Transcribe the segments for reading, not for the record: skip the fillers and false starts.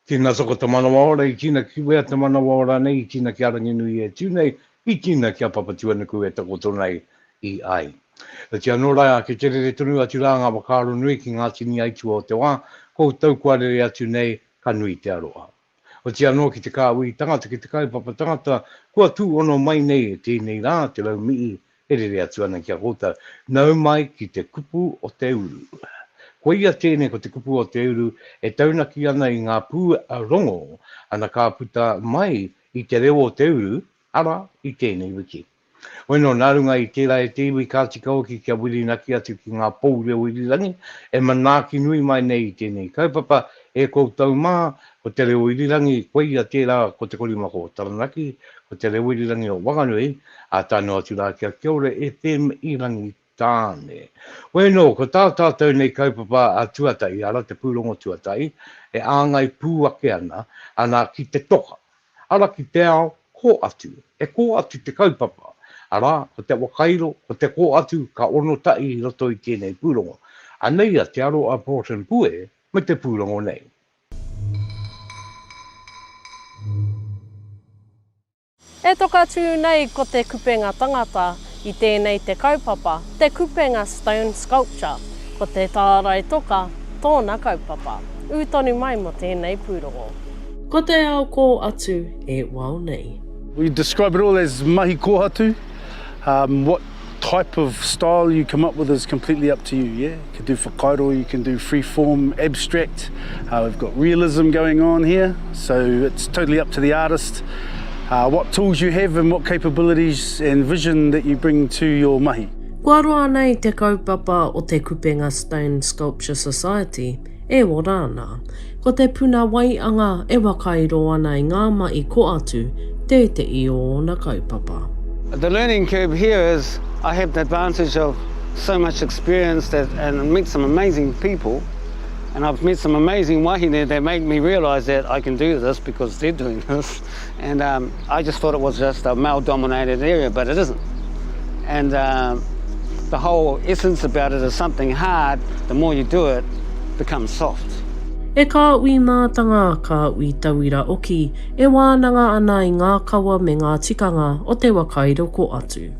Tina soko te manawa ora, I tina ki wea te manawa ora nei, I tina ki arangi nui e tūnei, I tina ki a papatua nuku e takoto nei I ai. E tia nora ke tere re tunu atu rā ngā wakaro nui ki ngā tini aitu o te wā, kou tau kuarere atu nei ka nui te aroa. O tia no ki te kāwi tangata ki te kaupapa tangata, kua tū ono mai nei e tēnei rā te lau mii e rere atu ana ki a kouta, nau mai ki te kupu o te uru. Ko ia tēnei ko te kupu o te uru e taunaki ana I ngā Pūrongo, ana ka puta mai I te reo o te uru, ara I tēnei wiki. Weno nārunga I tērā e te iwi kātika oki kia wiri naki atu ki ngā pou reo irirangi, e manaki nui mai nei I tēnei kaupapa e koutou mā, ko te reo irirangi koe ia tērā ko te korimako o Taranaki, ko te reo irirangi o whānui, a tāno atu rā kiaore e pēm irangi tāne. Weno, ko tā tātou nei kaupapa a tuatai, ara te Pūrongo tuatai, e āngai pūake ana ki te toka, ara ki te ao ko atu, e ko atu te kaupapa. Ara, ko te wakairo, ko te ko atu, ka ono tai roto I tēnei Pūrongo. Anei a te aro a Broughton pue, me te Pūrongo nei. E toka atu nei ko te kupenga tangata I tēnei te kaupapa, te kupenga stone sculpture, ko te tārai toka, tōna kaupapa. Utonu mai mo tēnei Pūrongo. Ko te ao ko atu e wau nei. We describe it all as mahi kohatu. What type of style you come up with is completely up to you, yeah? You can do whakairo, you can do free form, abstract. We've got realism going on here, so it's totally up to the artist. What tools you have and what capabilities and vision that you bring to your mahi. Kua roa nei te kaupapa o te Kupenga Stone Sculpture Society, e wo rāna. Ko te puna waianga e wakairo ana I ngā mai ko atu, te I o na kaupapa. The learning curve here is I have the advantage of so much experience and meet some amazing people, and I've met some amazing wahine that make me realise that I can do this because they're doing this, and I just thought it was just a male-dominated area, but it isn't. And the whole essence about it is something hard, the more you do it, becomes soft. E ka ui mātanga ka ui tauira oki, e wānanga ana I ngā kawa me ngā tikanga o te wakairo ko atu.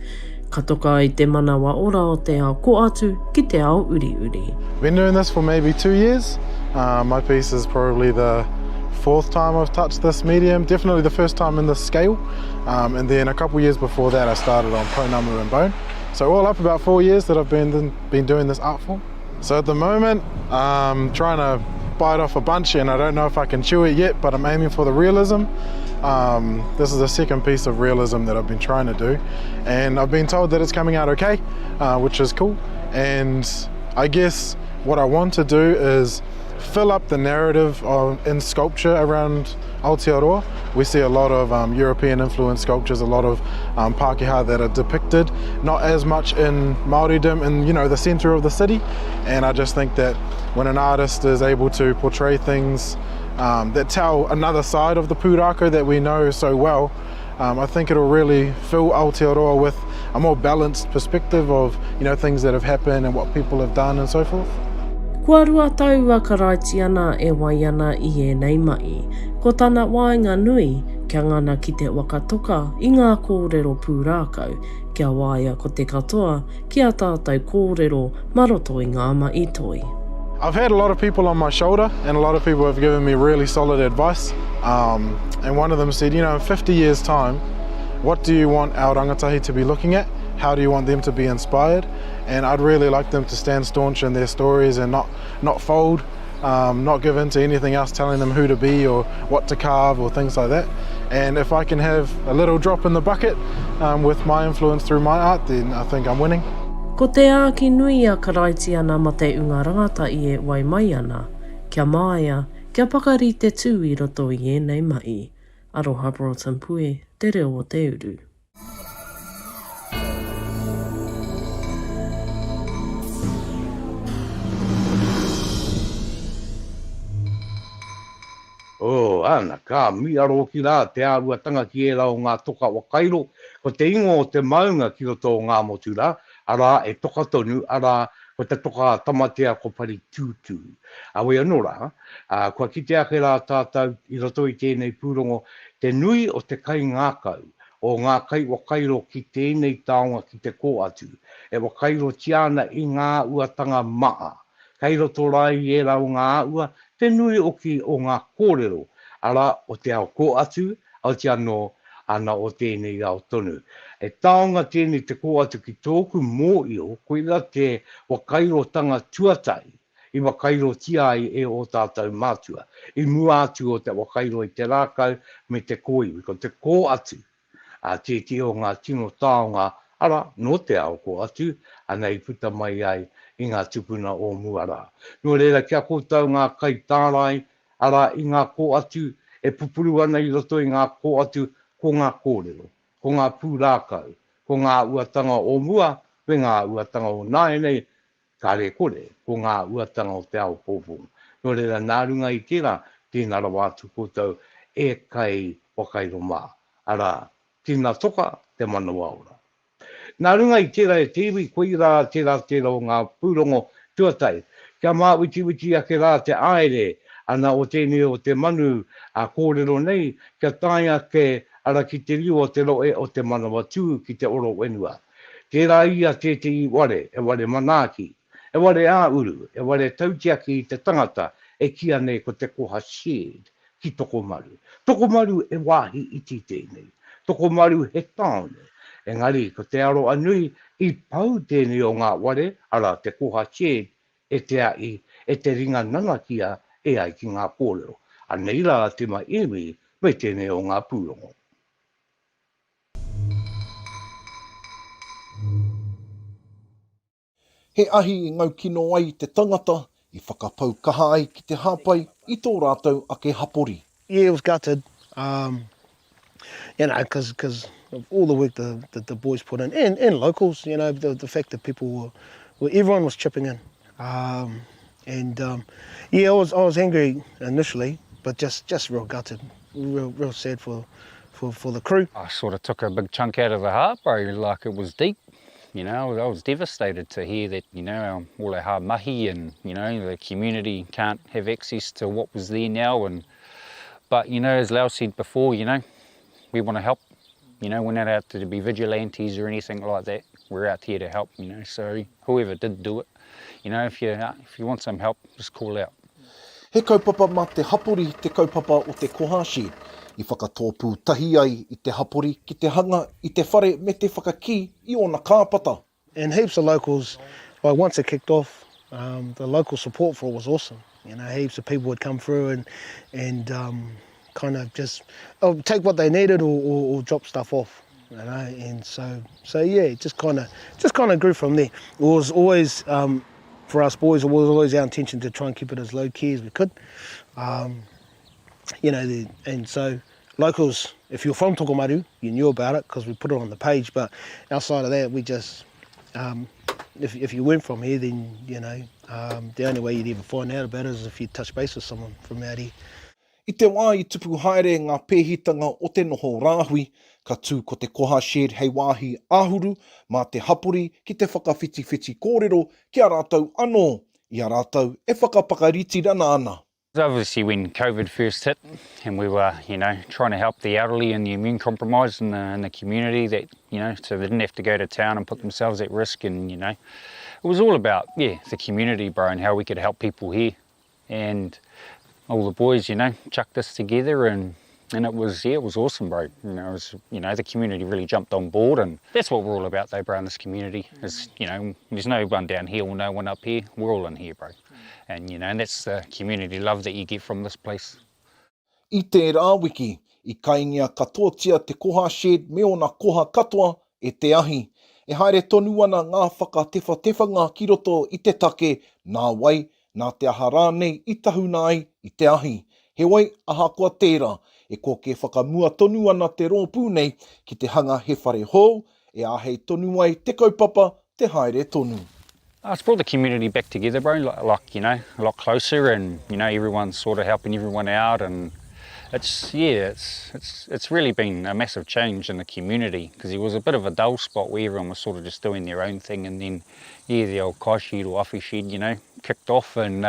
Ka toka I te manawa ora o te ao ko atu ki te ao uri uri. Been doing this for maybe 2 years. My piece is probably the 4th time I've touched this medium, definitely the first time in this scale. And then a couple years before that I started on pounamu and bone. So all up about 4 years that I've been doing this art form. So at the moment I'm trying to bite off a bunch and I don't know if I can chew it yet, but I'm aiming for the realism. This is the second piece of realism that I've been trying to do, and I've been told that it's coming out okay, which is cool. And I guess what I want to do is fill up the narrative in sculpture around Aotearoa. We see a lot of European influenced sculptures, a lot of Pākehā that are depicted, not as much in Māoridom in the centre of the city. And I just think that when an artist is able to portray things that tell another side of the pūrākau that we know so well, I think it'll really fill Aotearoa with a more balanced perspective of things that have happened and what people have done and so forth. Kua rua taua ka raiti ana e wai ana I e nei mai. Ko tana wainga nui, kia ngana ki te wakatoka I ngā kōrero pūrākau, kia waia ko te katoa, kia tātou kōrero maroto I ngā maitoi. I've had a lot of people on my shoulder and a lot of people have given me really solid advice. And one of them said, in 50 years time, what do you want our rangatahi to be looking at? How do you want them to be inspired? And I'd really like them to stand staunch in their stories and not fold, not give in to anything else telling them who to be or what to carve or things like that. And if I can have a little drop in the bucket with my influence through my art, then I think I'm winning. Ko te āki nui a ka raiti ana ma te unga rangata I e wai mai ana, kia māia, kia pakari te tū I roto I e nei mai. Aroha Broughton pue, te reo o te uru. Ana, ka miaro ki rā te āhuatanga ki e rau ngā toka wakairo, ko te ingo o te maunga ki roto o ngā motu rā, ara e toka tonu, ara ko te toka tamatea ko pari tūtū. Awe anora, kua kite ake rā tātou i roto i tēnei pūrongo, te nui o te kai ngākau, o ngā kai wakairo ki tēnei taonga ki te kō atu, e wakairo tiana i ngā āhuatanga maa. Kai roto rai e rau ngā āhua, te nui o ki o ngā kōrero, ara o te ao kō atu, au te anō ana o tēnei ao tonu. E taonga tēnei te kō atu ki tōku mōio, koira te wakairo tanga tuatai, i wakairo tiai e o tātou mātua. I mua atu o te wakairo i te rākau me te kōiwi, ko te kō atu. Te o ngā tino taonga, ara, no te ao kō atu, ana i puta mai ai i ngā tupuna o muara. No reira kia kōtau ngā kai tārai, ara i ngā kō atu, e pupuru ana i roto i ngā kō atu, ko ngā kōrero, ko ngā pūrākau, ko ngā āhuatanga o mua, me ngā āhuatanga o nāenei, kāre kore, ko ngā āhuatanga o te ao pōpō. No reira nā runga i tērā, tēnā rawa atu kōtau e kai wakairo mā. Ara, tēnā toka te Manu Arataki. Nā runga i tērā e te iwi koira tērā o ngā pūrongo tuatai. Kia mā witi ake rā te aere, ana o tēnei o te manu a kōrero nei, kia tāia ke ara ki te rio o te roe o te manawa tū ki te oro wenua. Tērā ia te i ware, e ware manaki, e ware āuru, e ware tautiaki i te tangata, e kia nei ko te koha shared ki toko maru. Toko maru e wāhi iti tēnei. Toko maru he tāone. Engari, ko te aro anui i pau tēnei o ngā ware, ara te koha shared e te ai, e te ringa nanakia e ai ki ngā kōrero. A nei rā te mai iwi, me tēnei o ngā pūrongo. He ahi i ngau kino ai te tangata, i whakapau kaha ai ki te hāpai, i tō rātou ake hapori. Yeah, it was gutted, you know, because of all the work the boys put in, and locals, you know, the fact that people everyone was chipping in. Yeah, I was angry initially, but just real gutted, real sad for the crew. I sort of took a big chunk out of the heart, bro, like it was deep. You know, I was devastated to hear that, you know, all our hard mahi and, you know, the community can't have access to what was there now. But, you know, as Lau said before, you know, we want to help. You know, we're not out to be vigilantes or anything like that. We're out here to help, you know, so whoever did do it, you know, if you want some help, just call out. He kaupapa mā te hapori te kaupapa o te koha shared. I whakatōpū tahi ai i te hapori ki te hanga, i te whare me te whakaki i ona kāpata. And heaps of locals, like once it kicked off, the local support for it was awesome. You know, heaps of people would come through and kind of just take what they needed or drop stuff off. You know, and so yeah, it just kind of grew from there. It was always for us boys, it was always our intention to try and keep it as low key as we could. You know, and so locals, if you're from Tokomaru, you knew about it because we put it on the page, but outside of that, we just, if you weren't from here, then, you know, the only way you'd ever find out about it is if you touch base with someone from out here. I te wā i tupu haere ngā pēhitanga o te noho rāhui, ka tū ko te koha shared hei wāhi āhuru, mā te hapori ki te whakawhiti kōrero, ki a rātou anō, i a rātou e whakapakariti rana ana. Obviously when COVID first hit and we were, you know, trying to help the elderly and the immune compromised in the community that, you know, so they didn't have to go to town and put themselves at risk, and, you know, it was all about, yeah, the community, bro, and how we could help people here. And all the boys, you know, chucked this together and it was, yeah, it was awesome, bro. You know, it was, you know, the community really jumped on board, and that's what we're all about though, bro, in this community is, you know, there's no one down here or no one up here, we're all in here, bro. And, you know, and that's the community love that you get from this place. I te wiki, i kaingia katoa te koha shared me ona koha katoa e te ahi. E haere tonu ana ngā whakatewhatewhanga ki roto i te take, nā wai, nā te aha rānei i tahuna ai i te ahi. He wai, aha kua tērā, e ko ke whakamua tonu ana te rōpū nei ki te hanga he whare hou, e ahei tonu ai te kaupapa te haere tonu. It's brought the community back together, bro, like, you know, a lot closer, and, you know, everyone's sort of helping everyone out, and it's really been a massive change in the community, because it was a bit of a dull spot where everyone was sort of just doing their own thing, and then the old kai shed or awhi shed, kicked off, and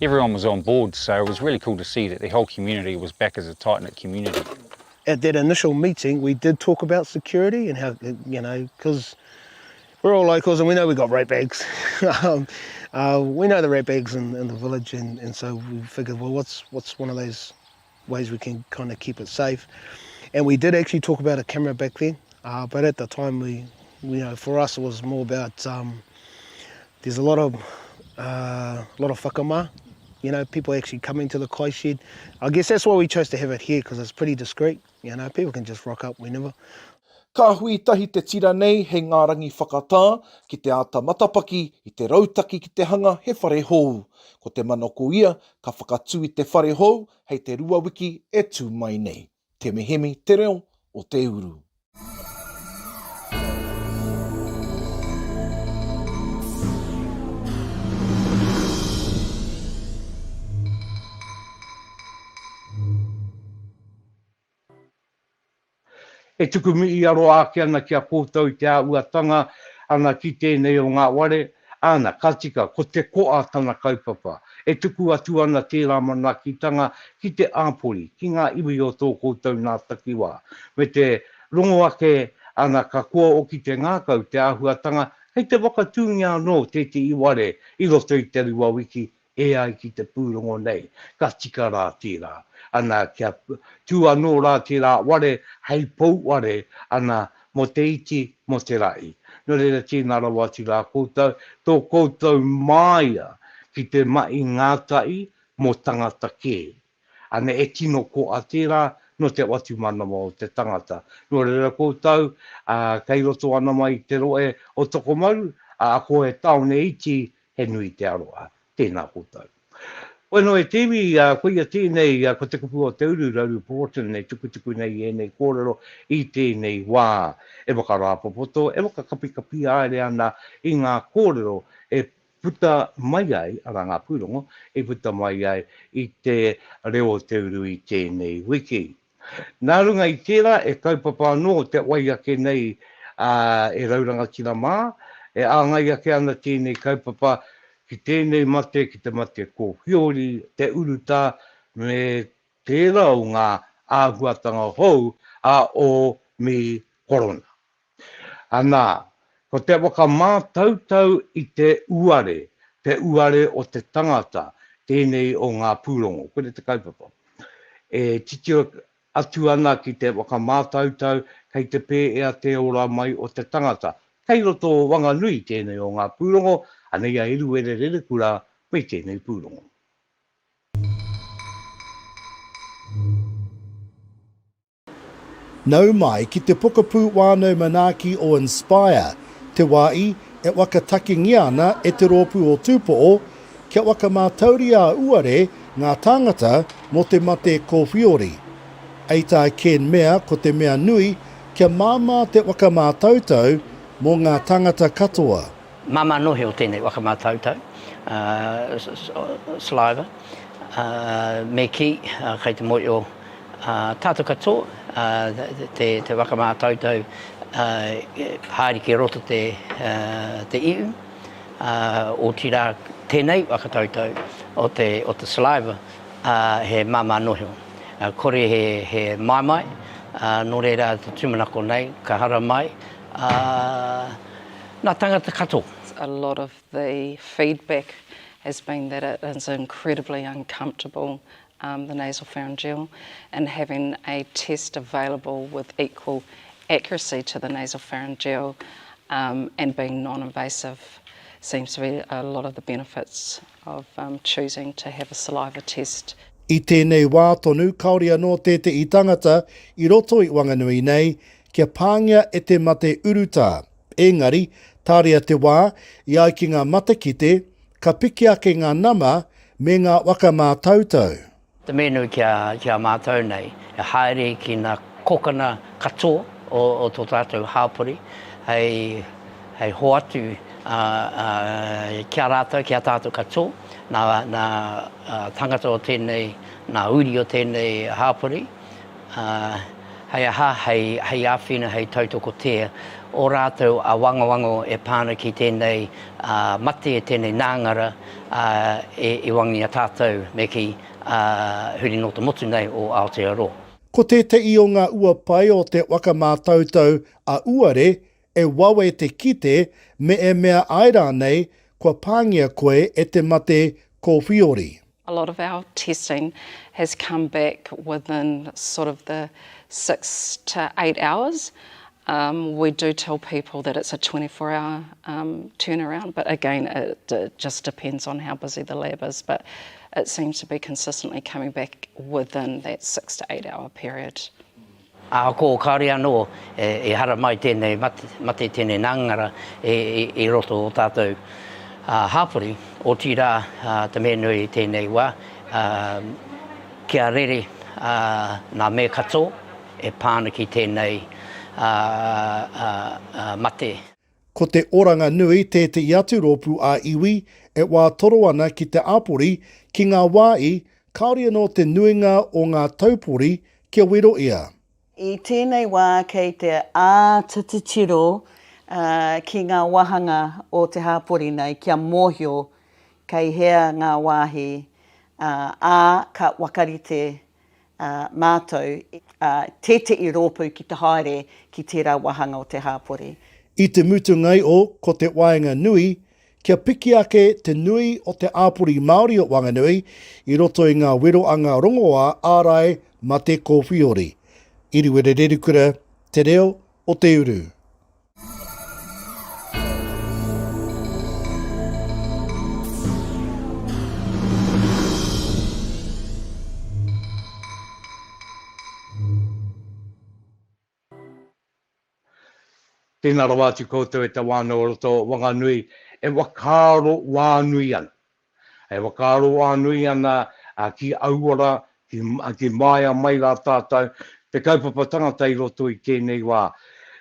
everyone was on board. So it was really cool to see that the whole community was back as a tight-knit community. At that initial meeting, we did talk about security and how, because we're all locals and we know we got rat bags. We know the rat bags in the village, and so we figured, well, what's one of those ways we can kind of keep it safe? And we did actually talk about a camera back then, but at the time we for us it was more about there's a lot of whakama, people actually coming to the kai shed. I guess that's why we chose to have it here, because it's pretty discreet. People can just rock up whenever. Ka hui tahi te tira nei he ngā rangi whakatā ki te ata matapaki, i te rautaki ki te hanga he whare hou. Ko te manoko ia, ka whakatū i te whare hou, hei te rua wiki e tū mai nei. Te mehemi te reo o te uru. E tuku mi i aro ake ana ki a kōtau i te āhuatanga, ana ki tēnei o ngā ware, ana katika ko te koa tana kaupapa. E tuku atu ana tērā manakitanga ki te āpori, ki ngā iwi o tō kōtau nā takiwā. Me te rongo ake ana ka kua o ki te ngākau te āhuatanga, hei te wakatūngi anō te i ware, i roto i te rua wiki, e ai ki te Pūrongo nei, ka tika rā tērā. Ana kia tū anō rā tērā ware, hei pou ware, ana mo te iti, mo te rai. No reira tēnā rawa ati rā koutou, tō koutou māia ki te mai ngātai mo tangata kē. Ana e tino ko a tērā, no te watu manawa o te tangata. No reira koutou, kei roto ana mai te roe o toko maru, a koe taone iti, he nui te aroa. Tēnā koutou. Bueno, e tewi, koe ia tēnei, ko te kupu o te uru, Rauru Broughton, nei tukutuku nei e nei kōrero i tēnei wā. E waka rāpopoto, e waka kapi aere ana i ngā kōrero, e puta mai ai, ara ngā Pūrongo, e puta mai ai i te reo o te uru i tēnei wiki. Nā runga i tērā, e kaupapa anō te wai ake nei e rauranga tira mā, e āngai ake ana tēnei kaupapa, ki tēnei mate, ki te mate ko hori, te uruta, me tērā o ngā āhuatanga hou, o mi korona. Anā, ko te waka mātautau i te uare o te tangata, tēnei o ngā Pūrongo, koe te kaupapa. E titi atu ana ki te waka mātautau, kei te pē ea te ora mai o te tangata. Kei roto wanganui tēnei o ngā Pūrongo, anei a iru rere kura me tēnei Pūrongo. Nau mai ki te pokapū wānau manaaki o Inspire, te wai e wakataki ana e te rōpū o tūpoo, kia wakamātauri a uare ngā tāngata mo te mate ko whiori. Eita ken mea ko te mea nui, kia māmā te wakamātautau mo ngā tāngata katoa. Mama nohi o tēnei wakamātautau, saliva, me ki, kei te moi o tātou katoa, te wakamātautau, haere ki roto te iu, o tira tēnei wakatautau o te saliva, he mama nohi o. Kore he mai, no reira te tūmanako nei, ka hara mai, nā tangata katoa. A lot of the feedback has been that it is incredibly uncomfortable, the nasopharyngeal, and having a test available with equal accuracy to the nasopharyngeal and being non-invasive seems to be a lot of the benefits of choosing to have a saliva test. I tēnei wā tonu, kaore anō tētei tangata i roto i Wanganui nei, kia pāngia e te mate uruta. Engari, tārea te wā, i ai ki ngā matakite, ka piki ake ngā nama me ngā wakamātautau. Te menu kia mātau nei, e haere ki ngā kokana katoa o tō tātou hāpori, hei hoatu kia rātou, kia tātou katoa, nā tangata o tēnei, nā uri o tēnei hāpuri, hei aha, hei āwhina, hei tautoko tea, o rātou a wangawango e pāna ki tēnei mate e tēnei nāngara e wangi a tātou me ki huri no te motu nei o Aotearoa. Ko tētai o ngā ua pai o te wakamātautau a uare, e wawe te kite me e mea aira nei kua pāngia koe e te mate kōwhiori. A lot of our testing has come back within sort of the 6 to 8 hours. We do tell people that it's a 24-hour turnaround, but again, it just depends on how busy the lab is. But it seems to be consistently coming back within that 6 to 8 hour period. Ko kāre anō, e hara mai tēnei mate tēnei nangara e roto o tātou hāpuri, o tira te mea nui tēnei wā, kia rere nā mea katoa e pāna ki tēnei mate. Ko te oranga nui tētai atu rōpū a iwi, e wā toro ana ki te āpori, ki ngā wāi, kaore anō te nuinga o ngā taupori, kia wero ia. I tēnei wā kei te ātatitiro ki ngā wahanga o te hāpori nei, kia mōhio kei hea ngā wāhi ka wakarite mātou tētei rōpū ki te haere ki tērā wahanga o te hāpori. I te mutu ngai o ko te waenga nui, kia piki ake te nui o te āpori Māori o Wanganui i roto i ngā weroanga rongoa ārai ma te kōwhiori. Iriwere rerukura, te reo o te uru. Tēnā rawa atu koutou e te wānau roto Wanganui e wakaro whānui ana. E wakaro whānui ana ki auara, ki maia mai rā tātou, te kaupapa tangata i roto i tēnei wā.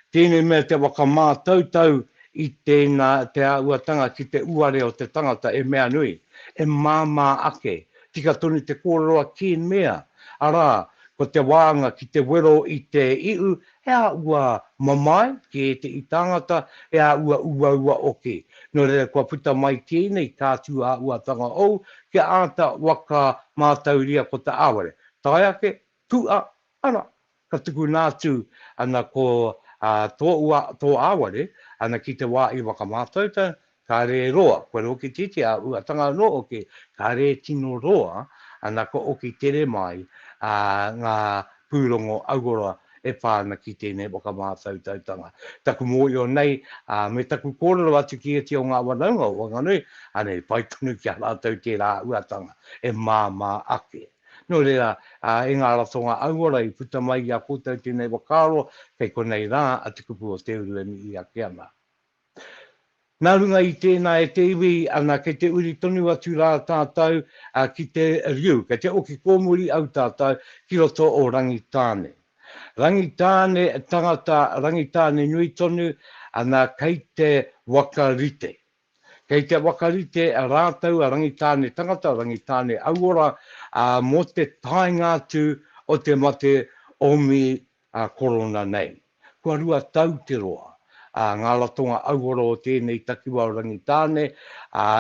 Tēnei mea te wakamātautau i tēnā te āhuatanga ki te uare o te tangata e mea nui. E māmā ake, tika tonu te kōroa ki mea. Arā, ko te wāanga ki te wero i te iu, e a ua mamai ki e te i tangata, e a ua ua oke. No rea kua puta mai tēnei tātu a āhuatanga ou, ki āta waka mātauria ko te āware. Tai ake, tua, ana, ka tuku nātu ana ko tō āware, ana ki te wā i waka mātautau, ka re roa, koe roke titi a āhuatanga no oke, ka re tino roa, ana ko oke tere mai, ngā Pūrongo augora e whāna ki tēnei wakamātautautanga. Taku mōio nei, me taku kōrero atu ki e te o ngā wanaunga o Wanganui, anei paitunu ki a rātou tērā āhuatanga, e māmā ake. No rea, e ngā ratonga augora i puta mai i a kōtau tēnei wakaro, kei konei rā atu kupu o te uru e mi i ake ana. Nā runga i tēnā e te iwi, ana kei te uri tonu atu rā tātou ki te riu, kei te oki kōmuri au tātou ki roto o rangitāne. Rangitāne, tangata rangitāne nui tonu, ana kei te wakarite. Kei te wakarite a rātou a rangitāne, tangata rangitāne auora mō te taingātu o te mate omi korona nei. Kua rua tau te roa. Ngā ratonga auora o tēnei takiwa o rangitāne,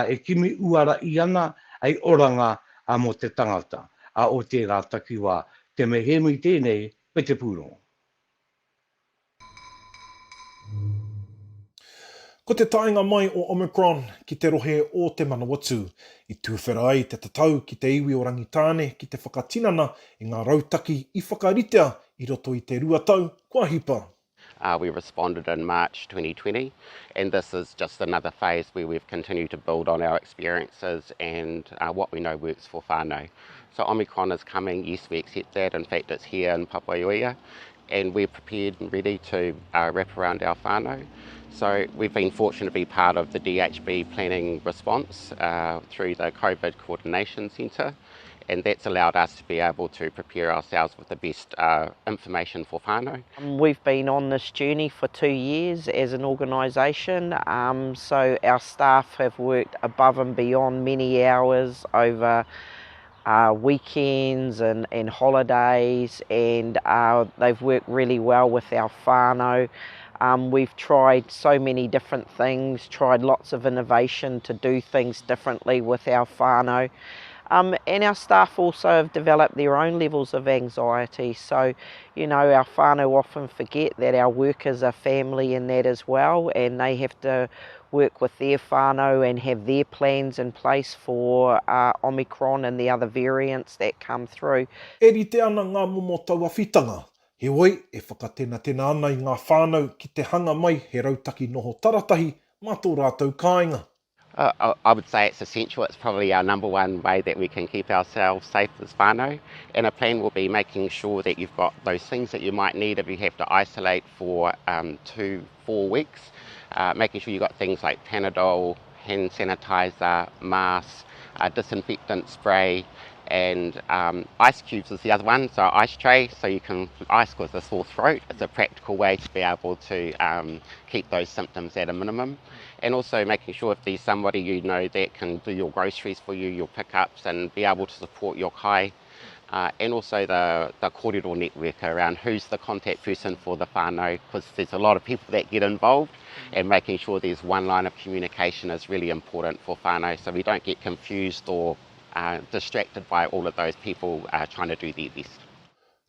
e kimi uara i ana, ai oranga mō te tangata o tērā takiwa, te mehemu i tēnei, pe te Pūrongo. Ko te tainga mai o Omicron ki te rohe o te Manawatu, i tūwhera ai te tatau ki te iwi o rangitāne ki te whakatinana i ngā rautaki i whakaritea i roto i te ruatau, kua hipa. We responded in March 2020, and this is just another phase where we've continued to build on our experiences and what we know works for whānau. So Omicron is coming, yes, we accept that. In fact, it's here in Papua, and we're prepared and ready to wrap around our whānau. So we've been fortunate to be part of the DHB planning response through the COVID Coordination Centre, and that's allowed us to be able to prepare ourselves with the best information for whānau. We've been on this journey for 2 years as an organisation, so our staff have worked above and beyond many hours over weekends and holidays, and they've worked really well with our whānau. We've tried so many different things, tried lots of innovation to do things differently with our whānau. And our staff also have developed their own levels of anxiety. So, you know, our whānau often forget that our workers are family in that as well, and they have to work with their whānau and have their plans in place for Omicron and the other variants that come through. E rite ana ngā momo tauawhitanga. He wai e whakatena ana i ngā whānau ki te hanga mai he rautaki noho taratahi mā tō rātou kāinga. I would say it's essential. It's probably our number one way that we can keep ourselves safe as whānau. And a plan will be making sure that you've got those things that you might need if you have to isolate for 2-4 weeks. Making sure you've got things like Panadol, hand sanitizer, masks, disinfectant spray, and ice cubes is the other one, so ice tray, so you can ice with a sore throat. It's a practical way to be able to keep those symptoms at a minimum. And also making sure if there's somebody you know that can do your groceries for you, your pickups, and be able to support your kai. And also the kōrero network around who's the contact person for the whānau, because there's a lot of people that get involved, and making sure there's one line of communication is really important for whānau, so we don't get confused or distracted by all of those people trying to do their best.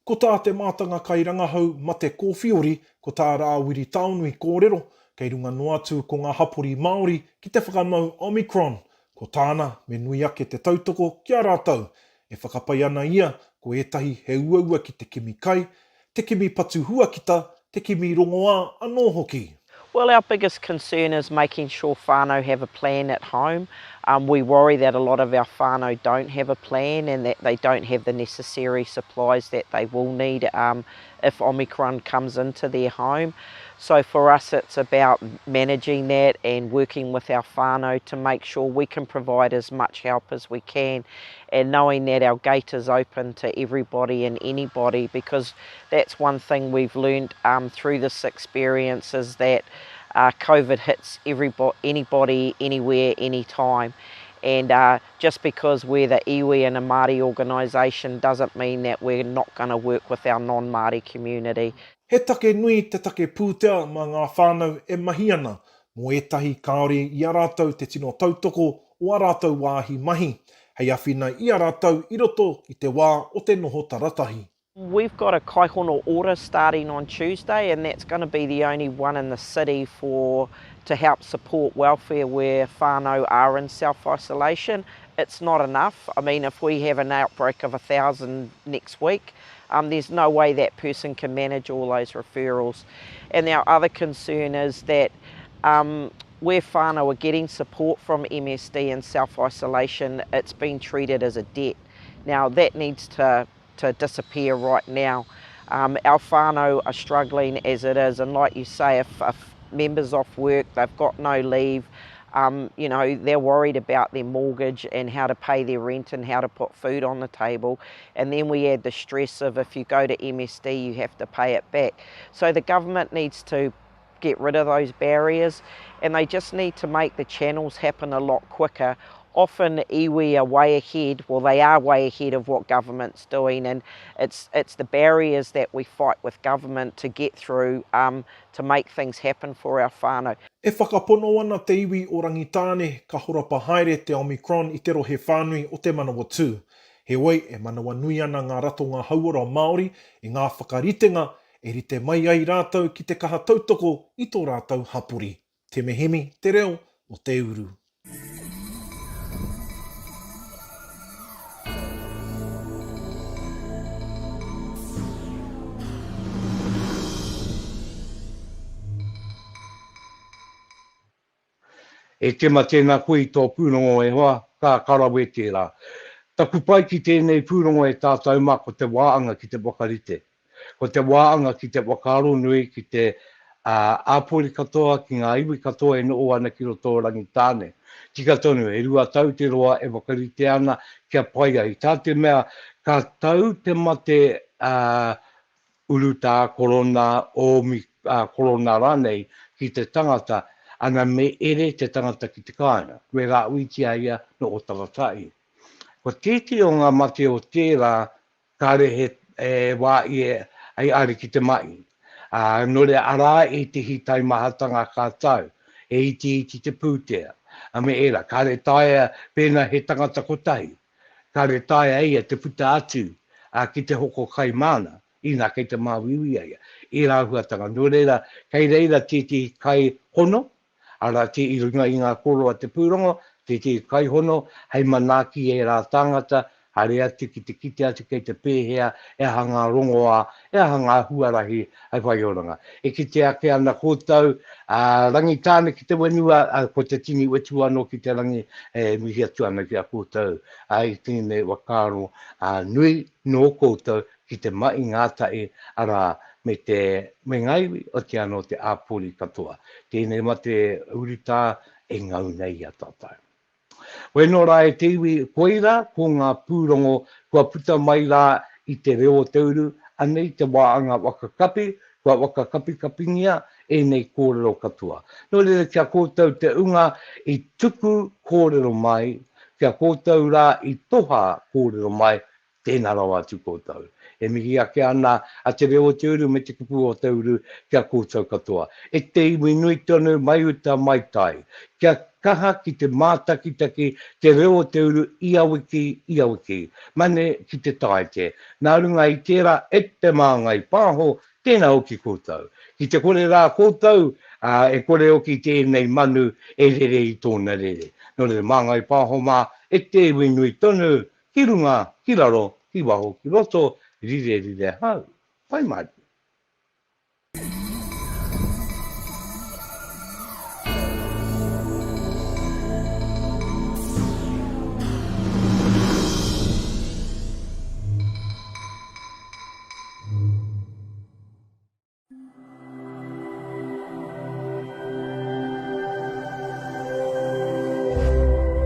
Ko tā te mātanga kai rangahau ma te kōwhiori, ko tā rāwiri taunui kōrero, kei runga noa atu ko ngā hapori Māori ki te whakamau Omicron. Ko tāna me nui ake te tautoko kia rātau. E whakapai ana ia ko etahi he uaua ki te kimi kai, te kimi patu huakita, te kimi rongoā anō hoki. Well, our biggest concern is making sure whānau have a plan at home. We worry that a lot of our whānau don't have a plan and that they don't have the necessary supplies that they will need if Omicron comes into their home. So for us it's about managing that and working with our whānau to make sure we can provide as much help as we can, and knowing that our gate is open to everybody and anybody, because that's one thing we've learned through this experience is that COVID hits anybody, anywhere, anytime. And just because we're the iwi and a Māori organisation doesn't mean that we're not going to work with our non-Māori community. He take nui te take pūtea mā ngā whānau e mahi ana, mō etahi kāore i a rātou te tino tautoko o a rātou wāhi mahi, hei awhina i a rātou i roto i te wā o te noho taratahi. We've got a kaihono order starting on Tuesday, and that's going to be the only one in the city to help support welfare where whānau are in self-isolation. It's not enough. I mean, if we have an outbreak of 1,000 next week, there's no way that person can manage all those referrals. And our other concern is that where whānau are getting support from MSD and self-isolation, it's been treated as a debt. Now that needs to disappear right now. Our whānau are struggling as it is, and like you say, if members off work, they've got no leave, you know, they're worried about their mortgage and how to pay their rent and how to put food on the table. And then we add the stress of if you go to MSD, you have to pay it back. So the government needs to get rid of those barriers, and they just need to make the channels happen a lot quicker. Often iwi are way ahead, well they are way ahead of what government's doing, and it's the barriers that we fight with government to get through to make things happen for our whānau. E whakapono ana te iwi o Rangitāne ka horapa haere te Omicron i te rohe whānui o te manawa tū. He wai e manawa nui ana ngā ratonga hauora Māori i ngā whakaritenga e rite mai ai rātou ki te kaha tautoko i tō rātou hapori. Te mehemi, te reo o te uru. E tema tēnā koe i tō Pūrongo e hoa, ka karawete rā. Taku pai ki tēnei Pūrongo e tātou mā ko te wāanga ki te wakarite. Ko te wāanga ki te wakaronui, ki te āpori katoa ki ngā iwi katoa e no o ana ki roto rangi tāne. Tika tonu, e rua tau te roa e wakarite ana kia paia i tā te mea ka tau te mate uruta korona o korona ranei ki te tangata ana me ere te tangata ki te kāinga. Koe rā uitia ia no o taratai. Ko tēti o ngā mate o tērā kāre he wā i ai are ki te mai. No re ara e te hitai mahatanga kātau, e iti te pūtea. A me era, kāre taia pēnā he tangata kotahi. Kāre taia ia te puta atu ki te hoko kai mana, ina kei te māwiwi aia. E rā āhuatanga. No reira, kei reira tēti kai hono, ara te i runga i ngā koroa te Pūrongo, te kai hono, hei manaki e rā tangata, hare atu ki te kite atu kei te pēhea, e hanga rongoa, e hanga huarahi, ai whai oranga. E ki te ake ana kōtau, rangi tāne ki te wenua, ko te tini wetu anō ki te rangi, mihi atu ana ki a kōtau, ai tēnei wakaro, nui no kōtau ki te mai ngātai, ara me ngaiwi o te anō te āpori katoa. Tēnei ma te urita e ngau nei a tātai. Wai no rā e te iwi koeira, ko ngā Pūrongo, kua puta mai rā i te reo o te uru, anei te wāanga wakakapi, kua wakakapi kapingia, e nei kōrero katoa. No rere kia kōtau te unga i tuku kōrero mai, kia kōtau rā i toha kōrero mai, tēnā rawa atu kōtau. E mihi ake ana a te reo o te uru me te kupu o te uru kia kōtau katoa. E te iwi nui tonu mai uta mai tai. Kia kaha ki te mātakitaki te reo o te uru ia wiki. Mane ki te taite. Nā runga i tērā e te māngai pāho, tēnā o ki kōtau. Ki te kore rā kōtau, e kore o ki tēnei manu e rere i tōna rere. No re māngai pāho mā, e te iwi nui tonu, ki runga, ki raro, ki waho, ki roto, rire hau. Pai mai.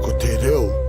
Ko te reo